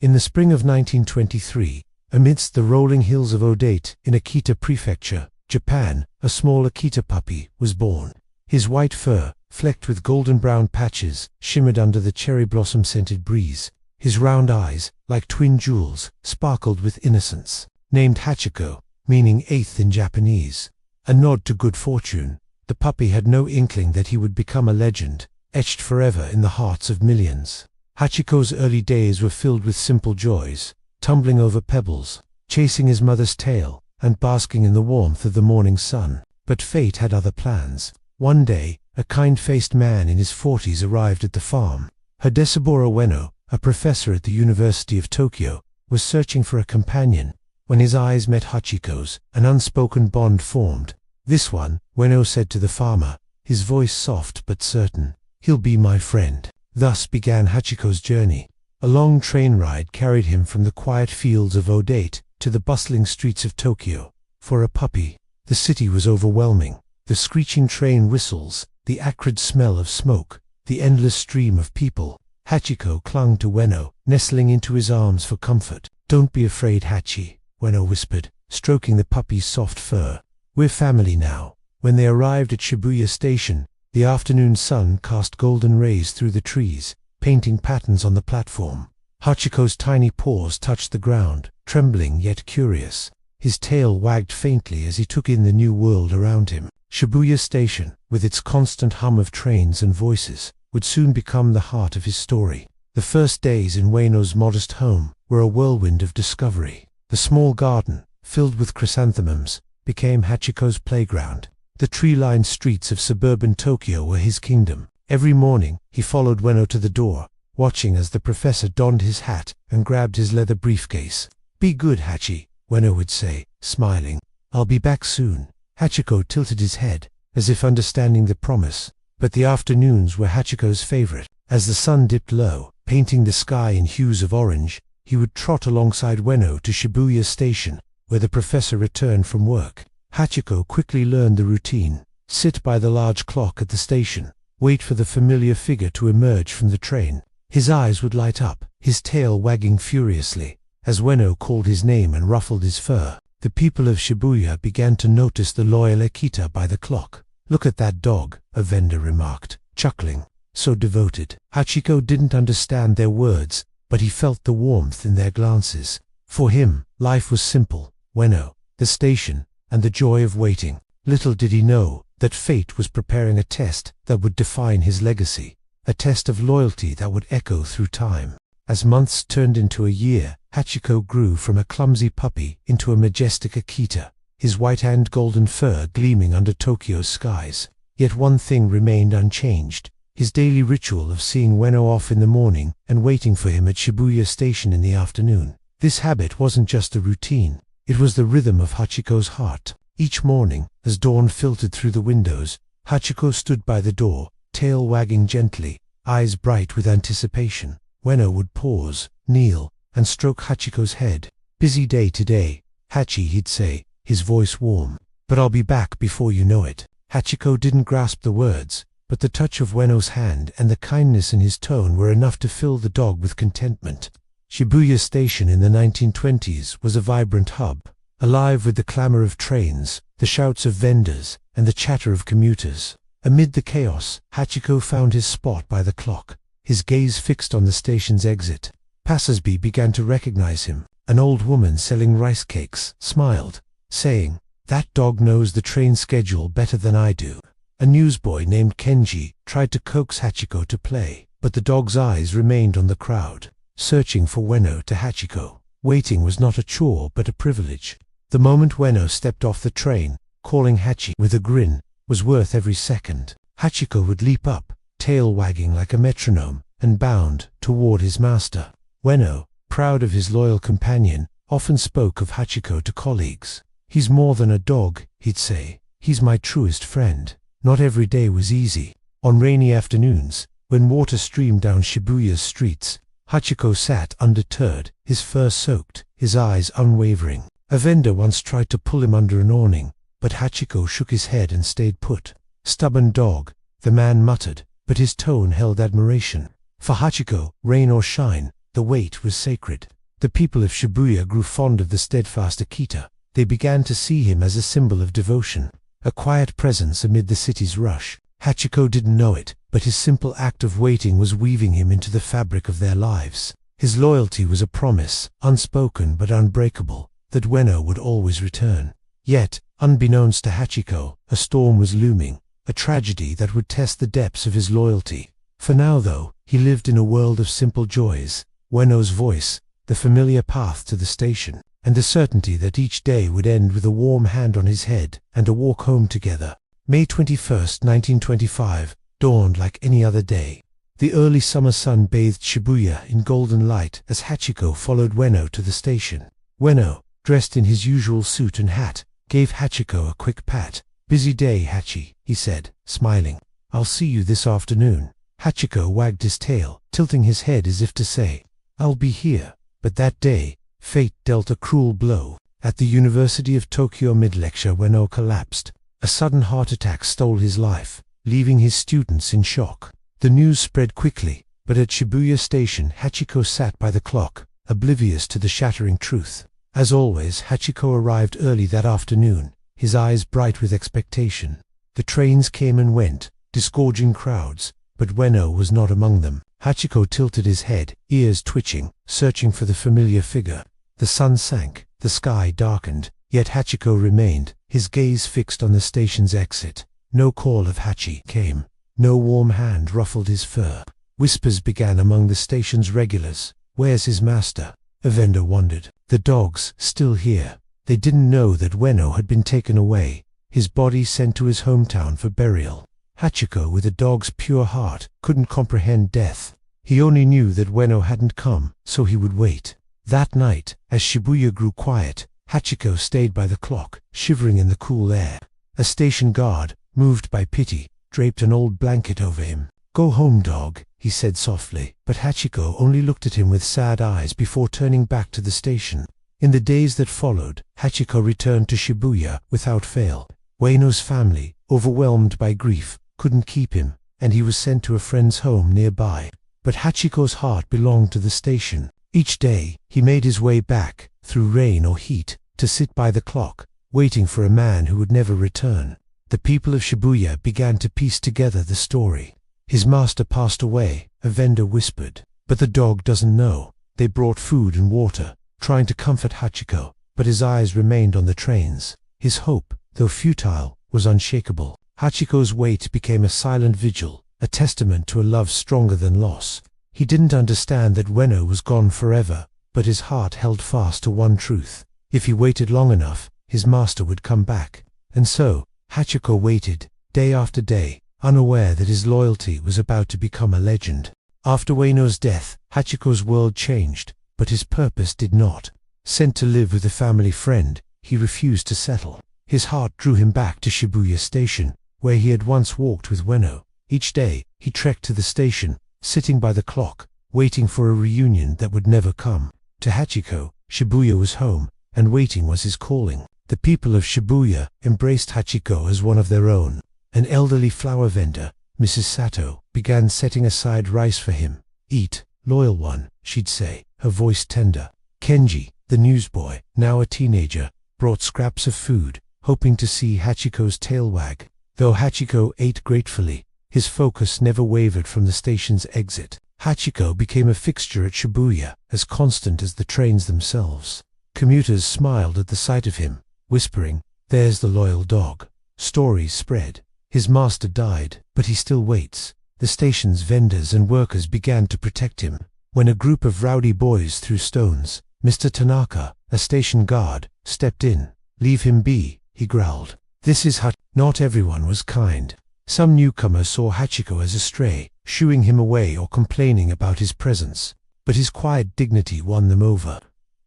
In the spring of 1923, amidst the rolling hills of Odate in Akita Prefecture, Japan, a small Akita puppy was born. His white fur, flecked with golden-brown patches, shimmered under the cherry blossom-scented breeze. His round eyes, like twin jewels, sparkled with innocence. Named Hachiko, meaning eighth in Japanese, a nod to good fortune, the puppy had no inkling that he would become a legend, etched forever in the hearts of millions. Hachiko's early days were filled with simple joys, tumbling over pebbles, chasing his mother's tail, and basking in the warmth of the morning sun. But fate had other plans. One day, a kind-faced man in his 40s arrived at the farm. Hidesaburo Ueno, a professor at the University of Tokyo, was searching for a companion. When his eyes met Hachiko's, an unspoken bond formed. "This one," Ueno said to the farmer, his voice soft but certain. "He'll be my friend." Thus began Hachiko's journey. A long train ride carried him from the quiet fields of Odate to the bustling streets of Tokyo. For a puppy, the city was overwhelming. The screeching train whistles, the acrid smell of smoke, the endless stream of people. Hachiko clung to Ueno, nestling into his arms for comfort. "Don't be afraid, Hachi," Ueno whispered, stroking the puppy's soft fur. "We're family now." When they arrived at Shibuya Station, the afternoon sun cast golden rays through the trees, painting patterns on the platform. Hachiko's tiny paws touched the ground, trembling yet curious. His tail wagged faintly as he took in the new world around him. Shibuya Station, with its constant hum of trains and voices, would soon become the heart of his story. The first days in Ueno's modest home were a whirlwind of discovery. The small garden, filled with chrysanthemums, became Hachiko's playground. The tree-lined streets of suburban Tokyo were his kingdom. Every morning, he followed Ueno to the door, watching as the professor donned his hat and grabbed his leather briefcase. "Be good, Hachi," Ueno would say, smiling. "I'll be back soon." Hachiko tilted his head, as if understanding the promise. But the afternoons were Hachiko's favorite. As the sun dipped low, painting the sky in hues of orange, he would trot alongside Ueno to Shibuya Station, where the professor returned from work. Hachiko quickly learned the routine: sit by the large clock at the station, wait for the familiar figure to emerge from the train. His eyes would light up, his tail wagging furiously, as Ueno called his name and ruffled his fur. The people of Shibuya began to notice the loyal Akita by the clock. "Look at that dog," a vendor remarked, chuckling. "So devoted." Hachiko didn't understand their words, but he felt the warmth in their glances. For him, life was simple: Ueno, the station, and the joy of waiting. Little did he know that fate was preparing a test that would define his legacy, a test of loyalty that would echo through time. As months turned into a year, Hachiko grew from a clumsy puppy into a majestic Akita, his white and golden fur gleaming under Tokyo's skies. Yet one thing remained unchanged: his daily ritual of seeing Ueno off in the morning and waiting for him at Shibuya Station in the afternoon. This habit wasn't just a routine, it was the rhythm of Hachiko's heart. Each morning, as dawn filtered through the windows, Hachiko stood by the door, tail wagging gently, eyes bright with anticipation. Ueno would pause, kneel, and stroke Hachiko's head. "Busy day today, Hachi," he'd say, his voice warm. "But I'll be back before you know it." Hachiko didn't grasp the words, but the touch of Ueno's hand and the kindness in his tone were enough to fill the dog with contentment. Shibuya Station in the 1920s was a vibrant hub, alive with the clamor of trains, the shouts of vendors, and the chatter of commuters. Amid the chaos, Hachiko found his spot by the clock, his gaze fixed on the station's exit. Passers-by began to recognize him. An old woman selling rice cakes smiled, saying, "That dog knows the train schedule better than I do." A newsboy named Kenji tried to coax Hachiko to play, but the dog's eyes remained on the crowd, searching for Ueno to Hachiko. Waiting was not a chore but a privilege. The moment Ueno stepped off the train, calling Hachi with a grin, was worth every second. Hachiko would leap up, tail wagging like a metronome, and bound toward his master. Ueno, proud of his loyal companion, often spoke of Hachiko to colleagues. "He's more than a dog," he'd say. "He's my truest friend." Not every day was easy. On rainy afternoons, when water streamed down Shibuya's streets, Hachiko sat undeterred, his fur soaked, his eyes unwavering. A vendor once tried to pull him under an awning, but Hachiko shook his head and stayed put. "Stubborn dog," the man muttered, but his tone held admiration. For Hachiko, rain or shine, the wait was sacred. The people of Shibuya grew fond of the steadfast Akita. They began to see him as a symbol of devotion, a quiet presence amid the city's rush. Hachiko didn't know it, but his simple act of waiting was weaving him into the fabric of their lives. His loyalty was a promise, unspoken but unbreakable, that Ueno would always return. Yet, unbeknownst to Hachiko, a storm was looming, a tragedy that would test the depths of his loyalty. For now, though, he lived in a world of simple joys: Ueno's voice, the familiar path to the station, and the certainty that each day would end with a warm hand on his head and a walk home together. May 21st, 1925, dawned like any other day. The early summer sun bathed Shibuya in golden light as Hachiko followed Ueno to the station. Ueno, dressed in his usual suit and hat, gave Hachiko a quick pat. "Busy day, Hachi," he said, smiling. "I'll see you this afternoon." Hachiko wagged his tail, tilting his head as if to say, "I'll be here." But that day, fate dealt a cruel blow. At the University of Tokyo mid-lecture, Ueno collapsed. A sudden heart attack stole his life, leaving his students in shock. The news spread quickly, but at Shibuya Station, Hachiko sat by the clock, oblivious to the shattering truth. As always, Hachiko arrived early that afternoon, his eyes bright with expectation. The trains came and went, disgorging crowds, but Ueno was not among them. Hachiko tilted his head, ears twitching, searching for the familiar figure. The sun sank, the sky darkened, yet Hachiko remained, his gaze fixed on the station's exit. No call of Hachi came. No warm hand ruffled his fur. Whispers began among the station's regulars. "Where's his master?" a vendor wondered. "The dog's still here." They didn't know that Ueno had been taken away, his body sent to his hometown for burial. Hachiko, with a dog's pure heart, couldn't comprehend death. He only knew that Ueno hadn't come, so he would wait. That night, as Shibuya grew quiet, Hachiko stayed by the clock, shivering in the cool air. A station guard, moved by pity, draped an old blanket over him. "Go home, dog," he said softly, but Hachiko only looked at him with sad eyes before turning back to the station. In the days that followed, Hachiko returned to Shibuya without fail. Ueno's family, overwhelmed by grief, couldn't keep him, and he was sent to a friend's home nearby. But Hachiko's heart belonged to the station. Each day, he made his way back, through rain or heat, to sit by the clock, waiting for a man who would never return. The people of Shibuya began to piece together the story. "His master passed away," a vendor whispered. "But the dog doesn't know." They brought food and water, trying to comfort Hachiko, but his eyes remained on the trains. His hope, though futile, was unshakable. Hachiko's wait became a silent vigil, a testament to a love stronger than loss. He didn't understand that Ueno was gone forever, but his heart held fast to one truth: if he waited long enough, his master would come back. And so, Hachiko waited, day after day, unaware that his loyalty was about to become a legend. After Ueno's death, Hachiko's world changed, but his purpose did not. Sent to live with a family friend, he refused to settle. His heart drew him back to Shibuya Station, where he had once walked with Ueno. Each day, he trekked to the station, sitting by the clock, waiting for a reunion that would never come. To Hachiko, Shibuya was home, and waiting was his calling. The people of Shibuya embraced Hachiko as one of their own. An elderly flower vendor, Mrs. Sato, began setting aside rice for him. "Eat, loyal one," she'd say, her voice tender. Kenji, the newsboy, now a teenager, brought scraps of food, hoping to see Hachiko's tail wag. Though Hachiko ate gratefully, his focus never wavered from the station's exit. Hachiko became a fixture at Shibuya, as constant as the trains themselves. Commuters smiled at the sight of him, whispering, "There's the loyal dog." Stories spread. His master died, but he still waits. The station's vendors and workers began to protect him. When a group of rowdy boys threw stones, Mr. Tanaka, a station guard, stepped in. "Leave him be," he growled. "This is Not everyone was kind. Some newcomers saw Hachiko as a stray, shooing him away or complaining about his presence. But his quiet dignity won them over.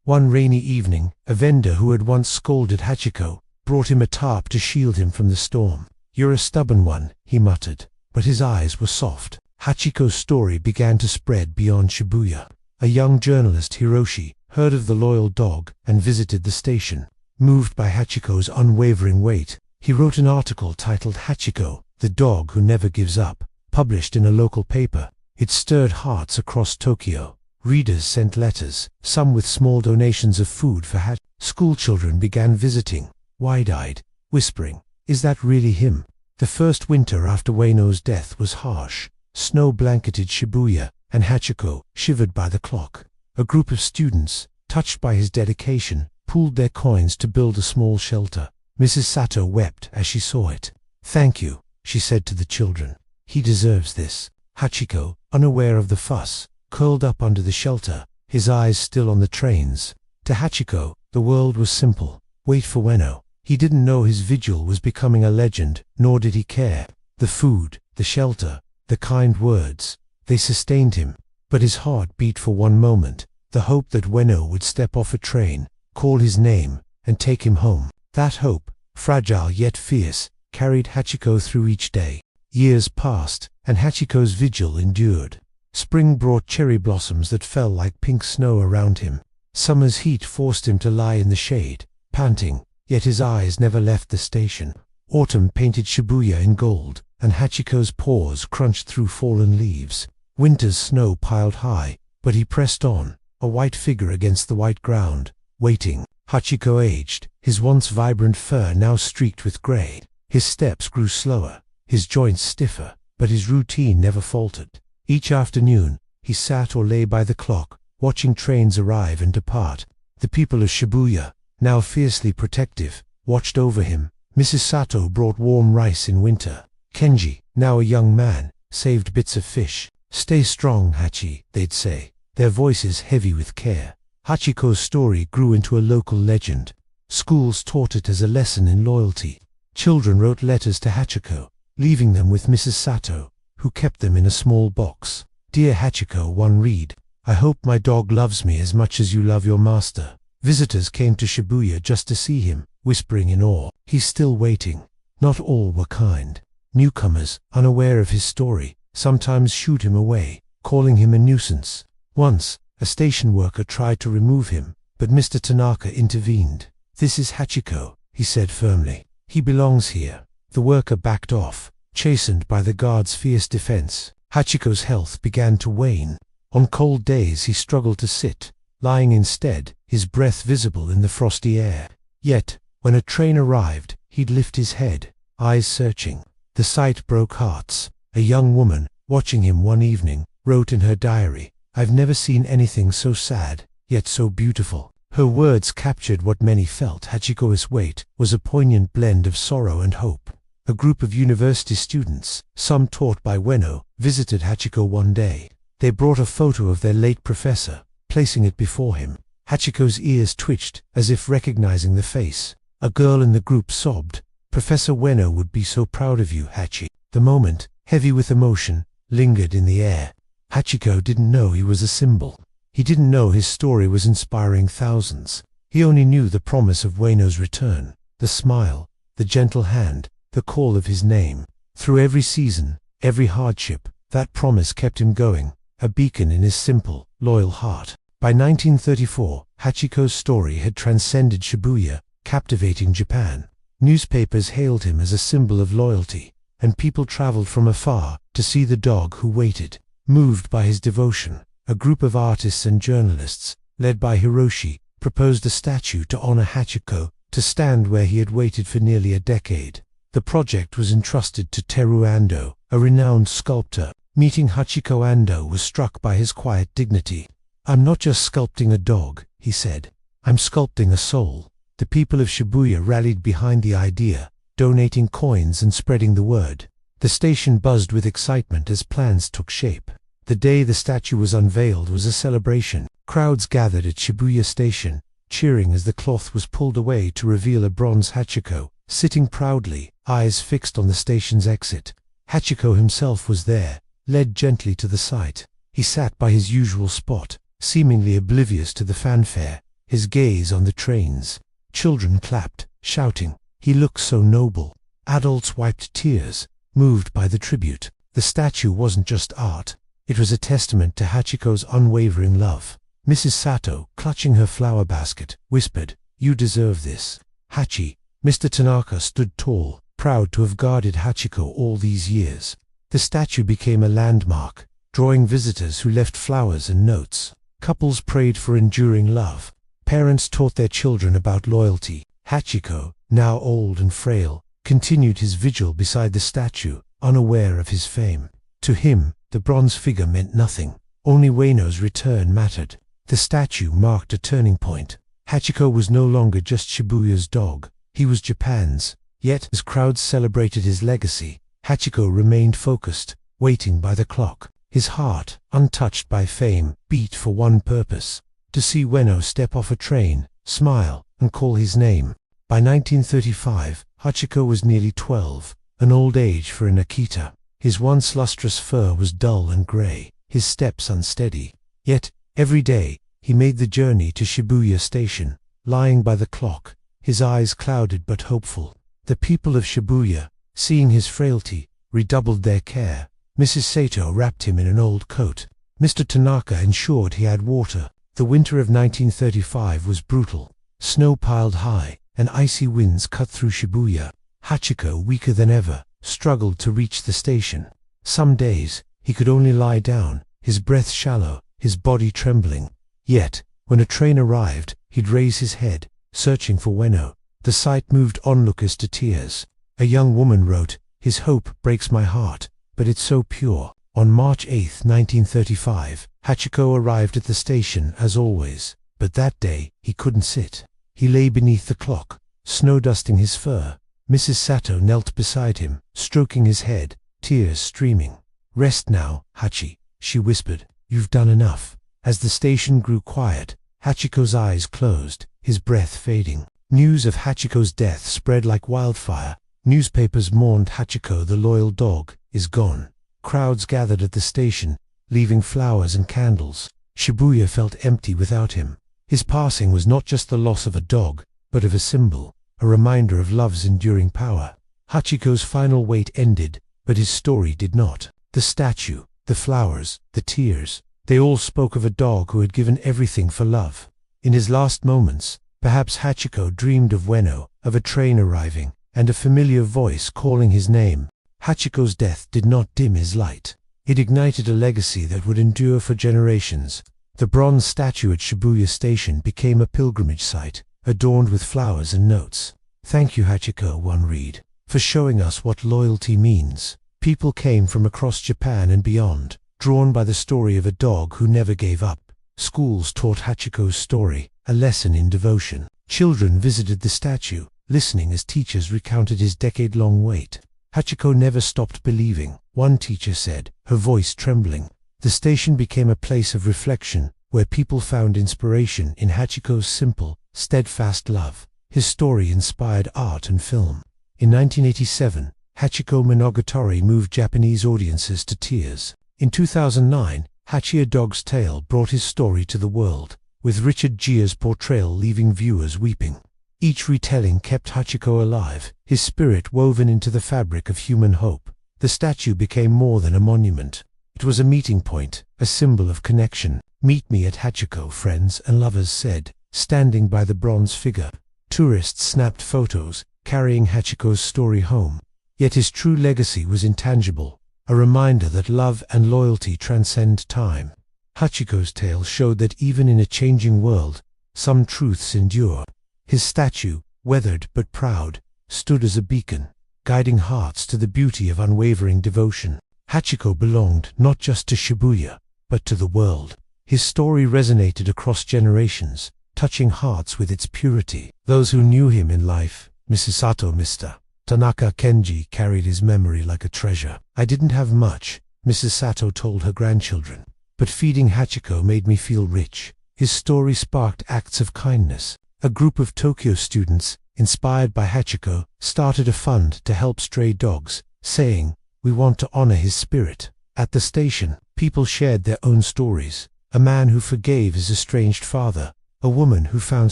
One rainy evening, a vendor who had once scolded Hachiko brought him a tarp to shield him from the storm. "You're a stubborn one," he muttered, but his eyes were soft. Hachiko's story began to spread beyond Shibuya. A young journalist, Hiroshi, heard of the loyal dog and visited the station. Moved by Hachiko's unwavering wait, he wrote an article titled "Hachiko, the Dog Who Never Gives Up," published in a local paper. It stirred hearts across Tokyo. Readers sent letters, some with small donations of food for Hachiko. Schoolchildren began visiting, wide-eyed, whispering, "Is that really him?" The first winter after Ueno's death was harsh. Snow blanketed Shibuya, and Hachiko shivered by the clock. A group of students, touched by his dedication, pooled their coins to build a small shelter. Mrs. Sato wept as she saw it. "Thank you," she said to the children. "He deserves this." Hachiko, unaware of the fuss, curled up under the shelter, his eyes still on the trains. To Hachiko, the world was simple. Wait for Ueno. He didn't know his vigil was becoming a legend, nor did he care. The food, the shelter, the kind words, they sustained him. But his heart beat for one moment, the hope that Ueno would step off a train, call his name, and take him home. That hope, fragile yet fierce, carried Hachiko through each day. Years passed, and Hachiko's vigil endured. Spring brought cherry blossoms that fell like pink snow around him. Summer's heat forced him to lie in the shade, panting, yet his eyes never left the station. Autumn painted Shibuya in gold, and Hachiko's paws crunched through fallen leaves. Winter's snow piled high, but he pressed on, a white figure against the white ground, waiting. Hachiko aged, his once vibrant fur now streaked with gray. His steps grew slower, his joints stiffer, but his routine never faltered. Each afternoon, he sat or lay by the clock, watching trains arrive and depart. The people of Shibuya, now fiercely protective, watched over him. Mrs. Sato brought warm rice in winter. Kenji, now a young man, saved bits of fish. "Stay strong, Hachi," they'd say, their voices heavy with care. Hachiko's story grew into a local legend. Schools taught it as a lesson in loyalty. Children wrote letters to Hachiko, leaving them with Mrs. Sato, who kept them in a small box. "Dear Hachiko," one read, "I hope my dog loves me as much as you love your master." Visitors came to Shibuya just to see him, whispering in awe, "He's still waiting." Not all were kind. Newcomers, unaware of his story, sometimes shooed him away, calling him a nuisance. Once, a station worker tried to remove him, but Mr. Tanaka intervened. "This is Hachiko," he said firmly. "He belongs here." The worker backed off, chastened by the guard's fierce defense. Hachiko's health began to wane. On cold days he struggled to sit, lying instead, his breath visible in the frosty air. Yet, when a train arrived, he'd lift his head, eyes searching. The sight broke hearts. A young woman, watching him one evening, wrote in her diary, "I've never seen anything so sad, yet so beautiful." Her words captured what many felt. Hachiko's weight was a poignant blend of sorrow and hope. A group of university students, some taught by Ueno, visited Hachiko one day. They brought a photo of their late professor, placing it before him. Hachiko's ears twitched, as if recognizing the face. A girl in the group sobbed, "Professor Ueno would be so proud of you, Hachi." The moment, heavy with emotion, lingered in the air. Hachiko didn't know he was a symbol. He didn't know his story was inspiring thousands. He only knew the promise of Ueno's return, the smile, the gentle hand, the call of his name. Through every season, every hardship, that promise kept him going, a beacon in his simple, loyal heart. By 1934, Hachiko's story had transcended Shibuya, captivating Japan. Newspapers hailed him as a symbol of loyalty, and people traveled from afar to see the dog who waited. Moved by his devotion, a group of artists and journalists, led by Hiroshi, proposed a statue to honor Hachiko, to stand where he had waited for nearly a decade. The project was entrusted to Teru Ando, a renowned sculptor. Meeting Hachiko, Ando was struck by his quiet dignity. "I'm not just sculpting a dog," he said. "I'm sculpting a soul." The people of Shibuya rallied behind the idea, donating coins and spreading the word. The station buzzed with excitement as plans took shape. The day the statue was unveiled was a celebration. Crowds gathered at Shibuya Station, cheering as the cloth was pulled away to reveal a bronze Hachiko, sitting proudly, eyes fixed on the station's exit. Hachiko himself was there, led gently to the site. He sat by his usual spot, seemingly oblivious to the fanfare, his gaze on the trains. Children clapped, shouting, "He looks so noble." Adults wiped tears, moved by the tribute. The statue wasn't just art. It was a testament to Hachiko's unwavering love. Mrs. Sato, clutching her flower basket, whispered, "You deserve this." "Hachi." Mr. Tanaka stood tall, proud to have guarded Hachiko all these years. The statue became a landmark, drawing visitors who left flowers and notes. Couples prayed for enduring love. Parents taught their children about loyalty. Hachiko, now old and frail, continued his vigil beside the statue, unaware of his fame. To him, the bronze figure meant nothing. Only Ueno's return mattered. The statue marked a turning point. Hachiko was no longer just Shibuya's dog. He was Japan's. Yet, as crowds celebrated his legacy, Hachiko remained focused, waiting by the clock. His heart, untouched by fame, beat for one purpose: to see Ueno step off a train, smile, and call his name. By 1935, Hachiko was nearly 12, an old age for an Akita. His once lustrous fur was dull and gray, his steps unsteady. Yet, every day, he made the journey to Shibuya Station, lying by the clock, his eyes clouded but hopeful. The people of Shibuya, seeing his frailty, redoubled their care. Mrs. Sato wrapped him in an old coat. Mr. Tanaka ensured he had water. The winter of 1935 was brutal. Snow piled high, and icy winds cut through Shibuya. Hachiko, weaker than ever, struggled to reach the station. Some days, he could only lie down, his breath shallow, his body trembling. Yet, when a train arrived, he'd raise his head, searching for Ueno. The sight moved onlookers to tears. A young woman wrote, "His hope breaks my heart, but it's so pure." On March 8, 1935, Hachiko arrived at the station as always, but that day he couldn't sit. He lay beneath the clock, snow dusting his fur. Mrs. Sato knelt beside him, stroking his head, tears streaming. "Rest now, Hachi," she whispered. "You've done enough." As the station grew quiet, Hachiko's eyes closed, his breath fading. News of Hachiko's death spread like wildfire. Newspapers mourned. "Hachiko, the loyal dog, is gone." Crowds gathered at the station, leaving flowers and candles. Shibuya felt empty without him. His passing was not just the loss of a dog, but of a symbol, a reminder of love's enduring power. Hachiko's final wait ended, but his story did not. The statue, the flowers, the tears, they all spoke of a dog who had given everything for love. In his last moments, perhaps Hachiko dreamed of Ueno, of a train arriving, and a familiar voice calling his name. Hachiko's death did not dim his light. It ignited a legacy that would endure for generations. The bronze statue at Shibuya Station became a pilgrimage site, adorned with flowers and notes. "Thank you, Hachiko," one read, "for showing us what loyalty means." People came from across Japan and beyond, drawn by the story of a dog who never gave up. Schools taught Hachiko's story, a lesson in devotion. Children visited the statue, listening as teachers recounted his decade-long wait. Hachiko never stopped believing, one teacher said, her voice trembling. The station became a place of reflection, where people found inspiration in Hachiko's simple, steadfast love. His story inspired art and film. In 1987, Hachiko Monogatari moved Japanese audiences to tears. In 2009, Hachi, a Dog's Tale brought his story to the world, with Richard Gere's portrayal leaving viewers weeping. Each retelling kept Hachiko alive, his spirit woven into the fabric of human hope. The statue became more than a monument. It was a meeting point, a symbol of connection. "Meet me at Hachiko," friends and lovers said, standing by the bronze figure. Tourists snapped photos, carrying Hachiko's story home. Yet his true legacy was intangible, a reminder that love and loyalty transcend time. Hachiko's tale showed that even in a changing world, some truths endure. His statue, weathered but proud, stood as a beacon, guiding hearts to the beauty of unwavering devotion. Hachiko belonged not just to Shibuya, but to the world. His story resonated across generations, touching hearts with its purity. Those who knew him in life, Mrs. Sato, Mr. Tanaka, Kenji, carried his memory like a treasure. "I didn't have much," Mrs. Sato told her grandchildren, "but feeding Hachiko made me feel rich." His story sparked acts of kindness. A group of Tokyo students, inspired by Hachiko, started a fund to help stray dogs, saying, "We want to honor his spirit." At the station, people shared their own stories. A man who forgave his estranged father, a woman who found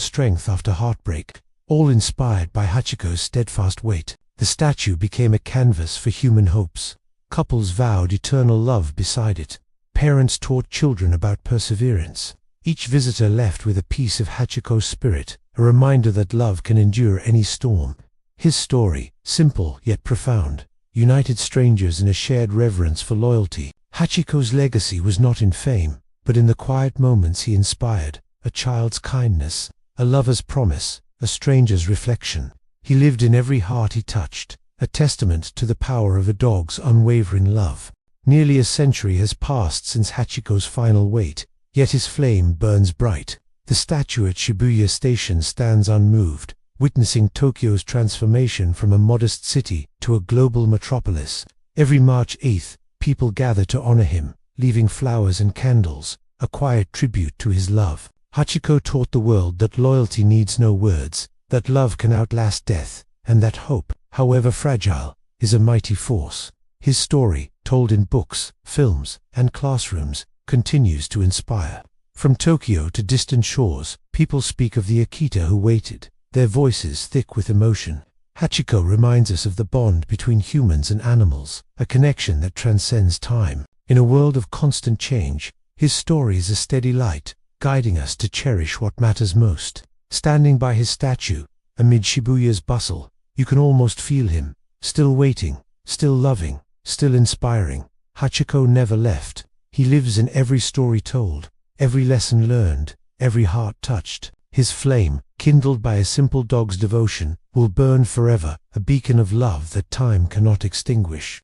strength after heartbreak, all inspired by Hachiko's steadfast wait. The statue became a canvas for human hopes. Couples vowed eternal love beside it. Parents taught children about perseverance. Each visitor left with a piece of Hachiko's spirit, a reminder that love can endure any storm. His story, simple yet profound, united strangers in a shared reverence for loyalty. Hachiko's legacy was not in fame, but in the quiet moments he inspired, a child's kindness, a lover's promise, a stranger's reflection. He lived in every heart he touched, a testament to the power of a dog's unwavering love. Nearly a century has passed since Hachiko's final wait, yet his flame burns bright. The statue at Shibuya Station stands unmoved, witnessing Tokyo's transformation from a modest city to a global metropolis. Every March 8th, people gather to honor him, leaving flowers and candles, a quiet tribute to his love. Hachiko taught the world that loyalty needs no words, that love can outlast death, and that hope, however fragile, is a mighty force. His story, told in books, films, and classrooms, continues to inspire. From Tokyo to distant shores, people speak of the Akita who waited, their voices thick with emotion. Hachiko reminds us of the bond between humans and animals, a connection that transcends time. In a world of constant change, his story is a steady light, guiding us to cherish what matters most. Standing by his statue, amid Shibuya's bustle, you can almost feel him, still waiting, still loving, still inspiring. Hachiko never left. He lives in every story told, every lesson learned, every heart touched. His flame, kindled by a simple dog's devotion, will burn forever, a beacon of love that time cannot extinguish.